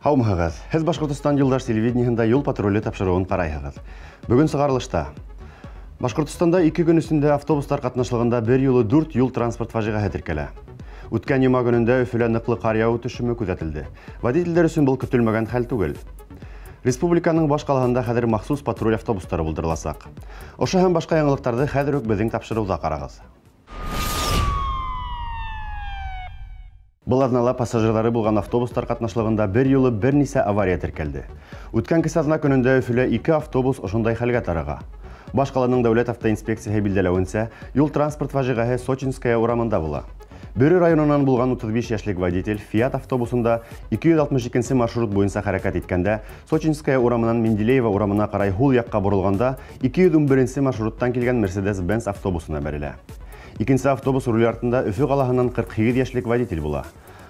Хаумағыз, Хез Башқұртыстан Юлдаш телевидениеһында юл патрулі тапшыруын қарайығыз. Бүгін сығарылышта. Башқұртыстанда 2 күн үстінде автобустар қатнашлығында бір юлы 4 юл транспорт фажиға хәтіркелі. Үткен юма күнінде Өфілі нықлы қар яуы түшімі күзәтілді. Водительдер үшін бұл күтілмәгән хәл түгел. Республиканың баш қалаһында хәзер махсус патруль автобустары булдырыласак. Ошы һәм башка яңалыктарды хәзер үк безнең тапшыруда карагыз. Бұл аднала пассажирлары булган автобустар катнашлыгында бір юлы бернисә авария теркәлде. Үткән кисәзна көнендә Өфөлә 2 автобус ошондай хәлгә тарыга. Баш қаланың дәүләт автоинспекцияһы билдәләвенчә, юл транспорт фажигаһы Сочинская урамында була. Бөрі районынан булган 35 яшьлек водитель Fiat автобусында 262 маршрут буенча хәрәкәт иткәндә, Сочинская урамынан Менделеева урамына карай хул якка бурылганда 201 маршруттан килгән Mercedes-Benz автобусына бәрелә. Икенче автобус руль артында Өфө қалаһыннан 47 яшьлек водитель була.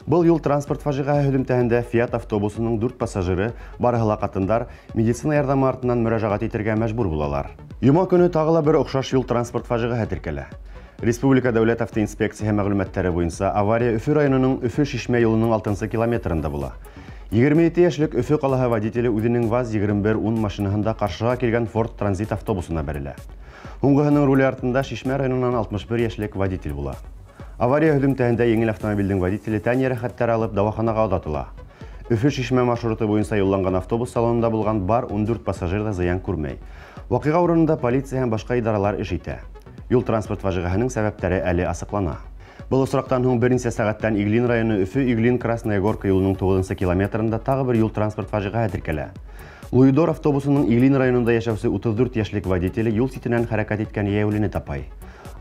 Бұл юл транспорт фажигаһы һөҗүмтәһендә Fiat автобусының 4 пассажиры, барыһы катындар, медицина ярдәме артыннан мөрәҗәгать итәргә мәҗбүр булалар. Юма көне тагыла бер охшаш юл транспорт фажигаһы теркәлә. Республика дәүләт автоинспекцияһы мәгълүматлары буенча авария Өфө районының Өфө-Шишмә юлының 6 километрында була. 27 яшьлек Өфө қалаһы водителе үзенең ВАЗ-2110 машинаһында каршыга килгән Ford Transit автобусына бәрелә. Уңгыһының руле артында Шишмә районынан 61 яшьлек водитель була. Авария һөҗүмтәһендә еңел автомобильнең водителе тән ярәхәтләре алып дәваханага озатыла. Өфө-Шишмә маршруты буенча юлланган автобус салонында булган бар 14 пассажир да зыян күрмәй. Вакыйга урынында полиция һәм башка идаралар эш итә. Юл транспорт фажигаһының сәбәпләре әле асыклана. Бұл осрактан һуң берничә сәгатьтән Иглин районы Өфө-Иглин-Красная Горка юлының 9 километрында тагы бер юл транспорт фажигаһы теркәлә. Луидор автобусының Иглин районында яшәүче 34 яшьлек водителе юл ситенән хәрәкәт иткән яулене тапай.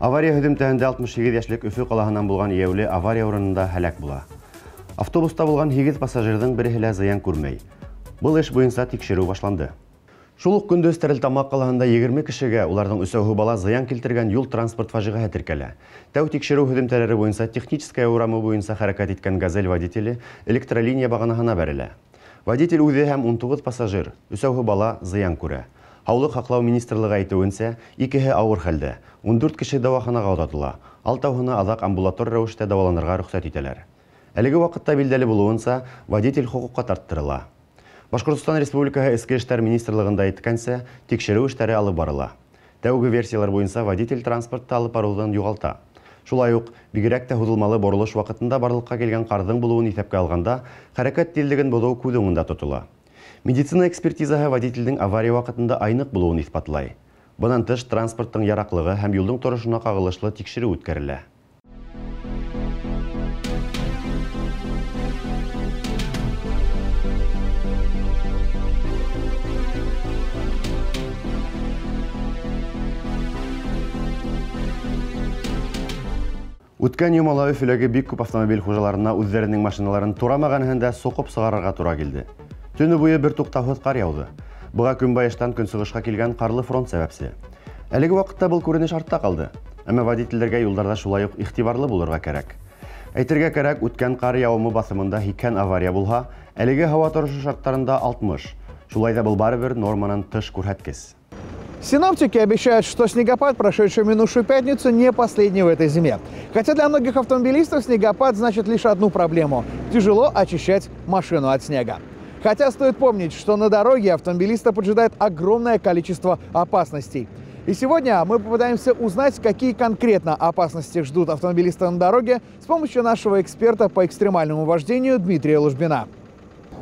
Авария һөҗүмтәһендә 67 яшьлек Өфө қалаһыннан булган яуле авария урынында һәлак була. Автобуста булган 8 пассажирның береһе лә зыян күрмәй. Бұл эш буенча тикшерү башланды. Шул ук көндә Стәрлетамак қалаһында 20 кешегә, уларның 3-үе бала зыян килтергән юл транспорт фажигаһы теркәлә. Тәү тикшерү һөҗүмтәләре буенча техническая урамы буенча хәрәкәт иткән Газель водителе электролиния баганаһына бәрелә. Водитель үзе һәм 19 пассажир, 3-үе бала зыян күрә. Һаулык һаклау министрлыгы әйтүенчә, 2-һе авыр хәлдә, 14 кеше дәваханага озатыла. 6-һына азак амбулатор рәвештә дәваланырга рөхсәт итәләр. Әлеге вакытта билдәле булуынча, водитель хукукка тарттырыла. Башкортстан Республикаһы Эчке эшләр министрлыгында әйткәнчә, тикшерү эшләре алып барыла. Тәүге версиялар буенча водитель транспортта алып барудан югалта. Шулай ук, бигрәк тә һуҙылмалы борылыш вакытында барлыкка килгән кардың булуын иҫәпкә алганда, хәрәкәт тиҙлеген боҙоу күҙ уңында тотола. Медицина экспертизаһы водительдең авария вакытында айныҡ булыуын иҫбатлай. Бынан тыш транспорттың яраҡлығы һәм юлдың торошона ҡағылышлы тикшереү үткәрелә. Үткән йомала Өфөләге бик күп автомобиль хужаларына үзләренең машиналарын турамаган һәндә соҡоп сығарырға тура килде. Төне буйы бер туҡтауһыҙ ҡар яуҙы. Быға көнбайыштан көнсығышҡа килгән ҡарлы фронт сәбәпсе. Әлеге ваҡытта был күренеш артта ҡалды. Әммә водительдәргә юлдарҙа шулай уҡ иғтибарлы булырға кәрәк. Әйтергә кәрәк, үткән ҡар яуымы баҫымында 80 авария булһа, әлеге һауа торышы шарттарында 60. Шулай ҙа был барыбер норманан тыш күрһәткес. Синоптики обещают, что снегопад, прошедший минувшую пятницу, не последний в этой зиме. Хотя для многих автомобилистов снегопад значит лишь одну проблему – тяжело очищать машину от снега. Хотя стоит помнить, что на дороге автомобилиста поджидает огромное количество опасностей. И сегодня мы попытаемся узнать, какие конкретно опасности ждут автомобилиста на дороге с помощью нашего эксперта по экстремальному вождению Дмитрия Лужбина.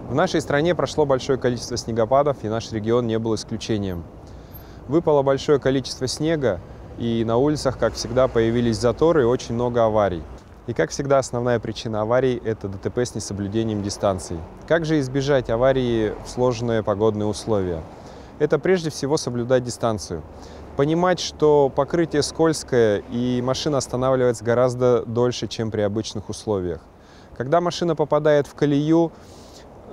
В нашей стране прошло большое количество снегопадов, и наш регион не был исключением. Выпало большое количество снега, и на улицах, как всегда, появились заторы и очень много аварий. И, как всегда, основная причина аварий – это ДТП с несоблюдением дистанции. Как же избежать аварии в сложные погодные условия? Это прежде всего соблюдать дистанцию. Понимать, что покрытие скользкое, и машина останавливается гораздо дольше, чем при обычных условиях. Когда машина попадает в колею,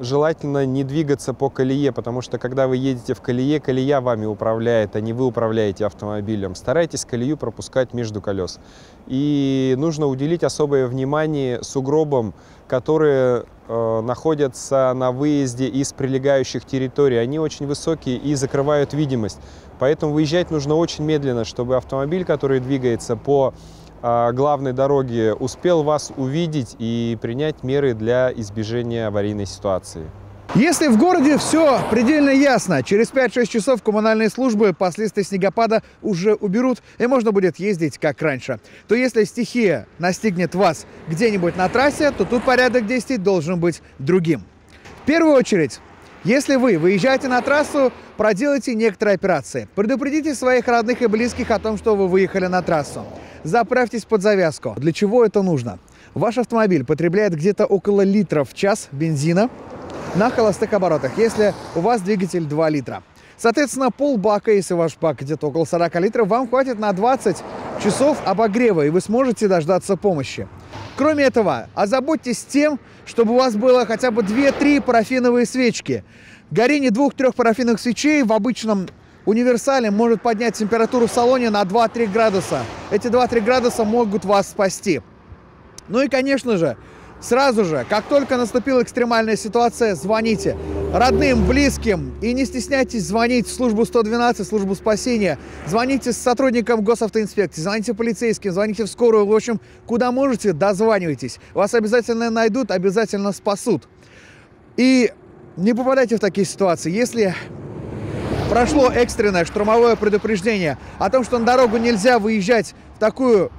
желательно не двигаться по колее, потому что когда вы едете в колее, колея вами управляет, а не вы управляете автомобилем. Старайтесь колею пропускать между колес. И нужно уделить особое внимание сугробам, которые находятся на выезде из прилегающих территорий. Они очень высокие и закрывают видимость. Поэтому выезжать нужно очень медленно, чтобы автомобиль, который двигается по главной дороги, успел вас увидеть и принять меры для избежания аварийной ситуации. Если в городе все предельно ясно, через 5-6 часов коммунальные службы последствия снегопада уже уберут, и можно будет ездить как раньше, то если стихия настигнет вас где-нибудь на трассе, то тут порядок действий должен быть другим. В первую очередь, если вы выезжаете на трассу, проделайте некоторые операции. Предупредите своих родных и близких о том, что вы выехали на трассу. Заправьтесь под завязку. Для чего это нужно? Ваш автомобиль потребляет где-то около литра в час бензина на холостых оборотах, если у вас двигатель 2 литра. Соответственно, полбака, если ваш бак где-то около 40 литров, вам хватит на 20 часов обогрева, и вы сможете дождаться помощи. Кроме этого, озаботьтесь тем, чтобы у вас было хотя бы 2-3 парафиновые свечки. Горение 2-3 парафиновых свечей в обычном универсале может поднять температуру в салоне на 2-3 градуса. Эти 2-3 градуса могут вас спасти. Ну и, конечно же, сразу же, как только наступила экстремальная ситуация, звоните родным, близким и не стесняйтесь звонить в службу 112, службу спасения. Звоните сотрудникам госавтоинспекции, звоните полицейским, звоните в скорую. В общем, куда можете, дозванивайтесь. Вас обязательно найдут, обязательно спасут. И не попадайте в такие ситуации. Если прошло экстренное штурмовое предупреждение о том, что на дорогу нельзя выезжать в такую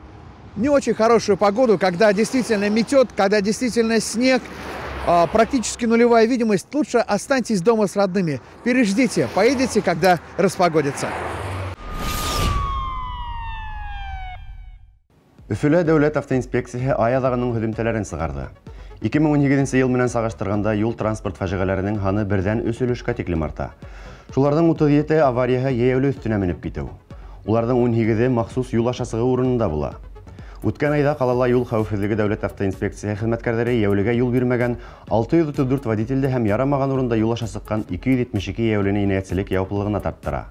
не очень хорошую погоду, когда действительно метет, когда действительно снег, практически нулевая видимость, лучше останьтесь дома с родными. Переждите, поедете, когда распогодится. Өфөлө дәүләт автоинспекциясы ай аҙағының һөҙөмтәләрен сығарҙы. 2017 ел менән сағыштырғанда юл транспорт фажиғәләренең һаны 1-дән 3 өлөшкә тиклем арта. Шуларның 37 аварияһы йәйәүле өҫтөнә менеп китеү. Уларҙың 18-е махсус юл ашасығы урынында була. Үткән айда ҡалала юл хәүефһеҙлеге дәүләт автоинспекцияһы хеҙмәткәрҙәре йәүлегә юл бирмәгән 634 водителде һәм ярамаған урында юл аша сыҡҡан 272 йәүлене енәйәтселек яуаплылығына тарттыра.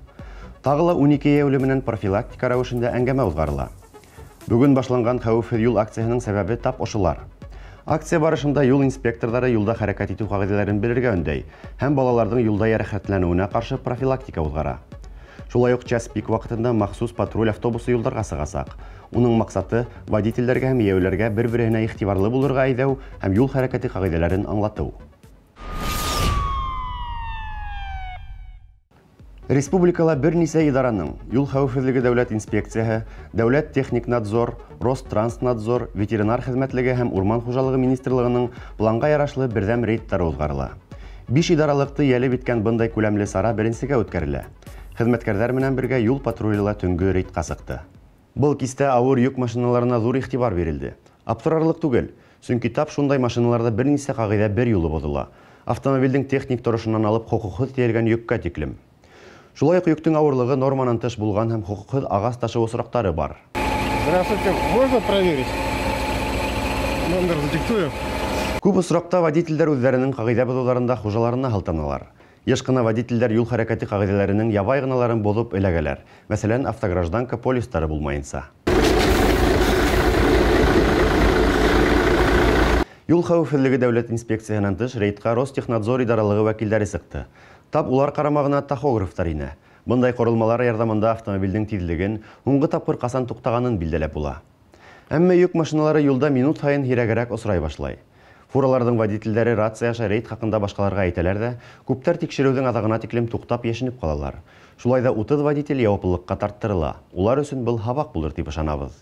Тағы ла 12 йәүле менән профилактика рәүешендә әңгәмә уҙғарыла. Бөгөн башланған хәүефһеҙ юл акцияһының сәбәбе тап ошолар. Акция барышында юл инспекторҙары юлда хәрәкәт итеү ҡағиҙәләрен белергә өндәй һәм балаларҙың юлда йәрәхәтләнеүенә ҡаршы профилактика уҙғара. Шулай уҡ час пик ваҡытында махсус патруль автобусы юлдарға сығасаҡ. Уның маҡсаты водителдәргә һәм йәйәүләргә бер-береһенә иғтибарлы булырға әйҙәү һәм юл хәрәкәте ҡағиҙәләрен аңлатыу. Республикала бер нисә идараның юл хәүефһеҙлеге дәүләт инспекцияһы, дәүләт техник надзор, Ространснадзор, ветеринар хеҙмәтлеге һәм урман хужалығы министрлығының планға ярашлы берҙәм рейдтары уҙғарыла. 5 идаралыҡты йәлеп иткән бындай күләмле сара беренсегә үткәрелә. Хеҙмәткәрҙәр менән бергә юл патрулила төнгө рейдҡа сыҡты. Был кистә ауыр йөк машиналарына ҙур иғтибар бирелде. Аптырарлыҡ түгел, сөнки тап шундай машиналарҙа бер нисә ҡағиҙә бер юлы боҙола. Автомобилдең техник торошонан алып хоҡуҡһыҙ тейәлгән йөккә тиклем. Шулай уҡ йөктөң ауырлығы норманан тыш булған һәм хоҡуҡһыҙ ағас ташыу осраҡтары бар. Здравствуйте, можно проверить? Номер задиктую. Күп осраҡта водителдәр үҙҙәренең ҡағиҙә боҙоуҙарында хужаларына һылтаналар. Йыш ҡына водителдәр юл хәрәкәте ҡағиҙәләренең ябай ғыналарын боҙоп эләгәләр. Мәсәлән, автогражданка полистары булмайынса. Юл хәүефһеҙлеге дәүләт инспекцияһынан тыш рейдҡа Ростехнадзор идаралығы вәкилдәре сыҡты. Тап улар ҡарамағына тахографтар инә. Бындай ҡоролмалар ярҙамында автомобилдең тиҙлеген һуңғы тапҡыр ҡасан туҡтағанын билдәләп була. Әммә йөк машиналары юлда минут һайын һирәгерәк осрай башлай. Фураларҙың водителдәре рация аша рейд хаҡында башҡаларға әйтәләр ҙә, күптәр тикшереүҙең аҙағына тиклем туҡтап йәшенеп ҡалалар. Шулай ҙа 30 водитель яуаплылыҡҡа тарттырыла. Улар өсөн был һабаҡ булыр тип ышанабыҙ.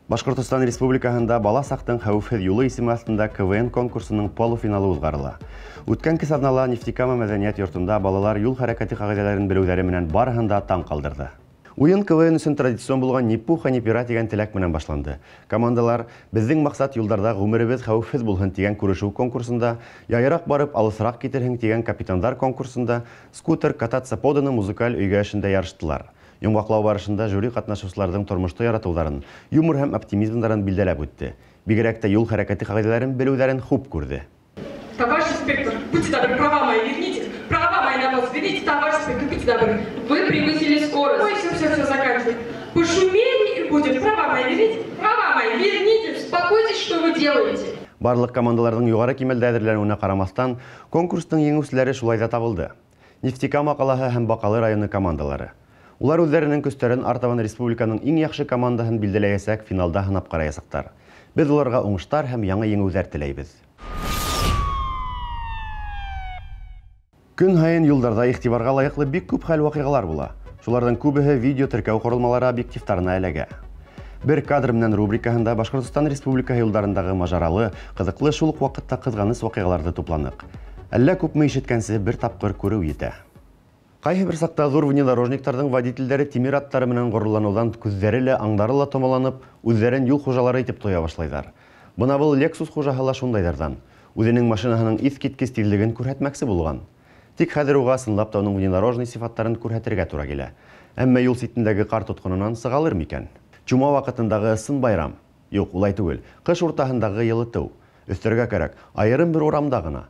Башҡортостан Республикаһында бала саҡтың хәүефһеҙ юлы исеме аҫтында КВН конкурсының полуфиналы уҙғарыла. Үткән кисаҙнала Нефтекама мәҙәниәт йортонда балалар юл хәрәкәте ҡағиҙәләрен белеүҙәре менән барыһын да таң ҡалдырҙы. Уйын КВН өсөн традицион булған «Ни пуха, ни пера» тигән теләк менән башланды. Командалар «Беҙҙең маҡсат юлдарҙа ғүмеребеҙ хәүефһеҙ булһын» тигән күрешеү конкурсында, яйыраҡ барып алыҫыраҡ китерһең тигән капитандар конкурсында, скутер кататься поданы музыкаль өйгә эшендә ярыштылар. Йомғаҡлау барышында жюри ҡатнашыусыларҙың тормошто яратыуҙарын, юмор һәм оптимизмдарын билдәләп үтте. Бигерәк тә юл хәрәкәте ҡағиҙәләрен белеүҙәрен хуп күрҙе. Товарищ инспектор, будьте добры, права мои верните. Права мои на вас верните, товарищ инспектор, будьте добры. Вы превысили скорость. Ой, все, заканчивайте. Пошумели и будет. Права мои верните. Права мои верните. Успокойтесь, что вы делаете. Барлыҡ командаларҙың юғары кимәлдә әҙерләнеүенә ҡарамаҫтан, конкурстың еңеүселәре шулай ҙа табылды. Нефтекама ҡалаһы һәм Баҡалы районы командалары. Улар үҙҙәренең көстәрен артабан республиканың иң яҡшы командаһын билдәләйәсәк финалда һынап ҡараясаҡтар. Беҙ уларға уңыштар һәм яңы еңеүҙәр теләйбеҙ. Көн һайын юлдарда игътибарга лайыклы бик күп хәл вакыйгалар була. Шулардан күбеһе видео теркәү корылмалары объективтарына эләгә. Бер кадр менән рубрикаһында Башкортстан Республикаһы юлдарындагы мажаралы, кызыклы шул ук вакытта кызганыч вакыйгаларды тупланык. Әллә күпме ишеткәнсе бер тапкыр күрү итә. Кайһы бер сакта зур внедорожниктарның водительләре тимер аттары менән горурланудан күзләре лә, аңдары ла томаланып, үзләрен юл хуҗалары итеп тоя башлайлар. Бына бул Lexus хуҗаһы ла шундайдардан. Үзенең машинаһының искиткеч тизлеген күрһәтмәкче булган. Тик хәзер уга сынлап та уның внедорожный сифаттарын күрһәтергә туры килә. Әмма юл ситендәге кар тоткынынан сыгалыр микән? Чума вакытындагы сын байрам. Юк, улай түгел. Кыш уртаһындагы йылыту. Өстәргә кирәк, аерым бер урамда гына.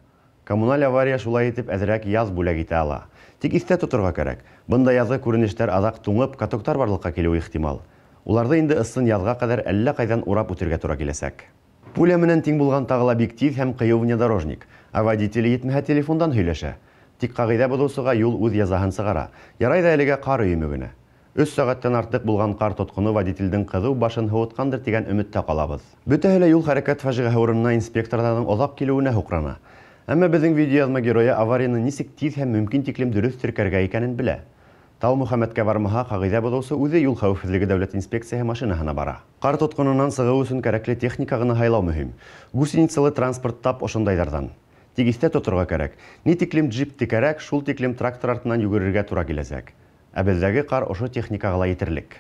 Коммуналь авария шулай итеп әзрәк яз бүләк итә ала. Тик истә тотырга кирәк. Бында язгы күренештәр азак туңып, катоктар барлыкка килү ихтимал. Уларда инде ысын язга кадәр әллә кайдан урап үтәргә туры киләсәк. Пуля менән тиң булган тагы объектив һәм кыю внедорожник. А водитель етмәһә телефондан һөйләшә. Тик кагыйдә бозусыга юл үз язаһын сыгара. Ярай да әлегә кар өйеме генә. 3 сәгатьтән артык булган кар тоткыны водительдең кызу башын һуыткандыр дигән өметтә калабыз. Бөтәһе лә юл хәрәкәт фаҗигаһы урынына инспекторларның озак килүенә хукрана. Әмма безнең видеоязма герое аварияны нисек тиз һәм мөмкин тиклем дөрес теркәргә икәнен белә. Тау Мөхәммәткә бармаһа, кагыйдә бозусы үзе юл хәвефсезлеге дәүләт инспекцияһы машинаһына бара. Кар тоткынынан сыгу өчен кирәкле техника гына һайлау мөһим. Гусеницалы транспорт тап ошондайдардан. Тик истә тотырга кирәк. Ни тиклем джип кирәк, шул тиклем трактор артыннан йөгерергә туры киләсәк. Ә бездәге кар ошо техникага ла етерлек.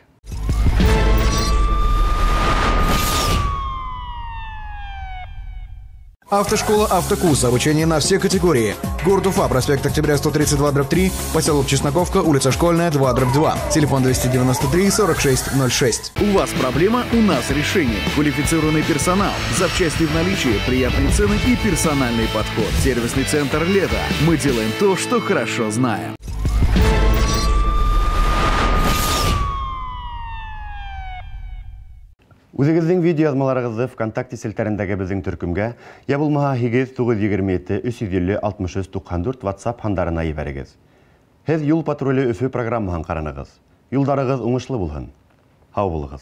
Автошкола «Автокурс». Обучение на все категории. Город Уфа, проспект Октября 132/3, поселок Чесноковка, улица Школьная, 2/2. Телефон 293 46 06. У вас проблема, у нас решение. Квалифицированный персонал, запчасти в наличии, приятные цены и персональный подход. Сервисный центр «Лето». Мы делаем то, что хорошо знаем. Үзегезнең видеоязмаларыгызны ВКонтакте селтәрендәге безнең төркемгә, я булмаһа 8927 350 63 94 WhatsApp хандарына ибәрегез. Һез юл патруле Өфе программаһын караныгыз. Юлдарыгыз уңышлы булһын. Һау булыгыз.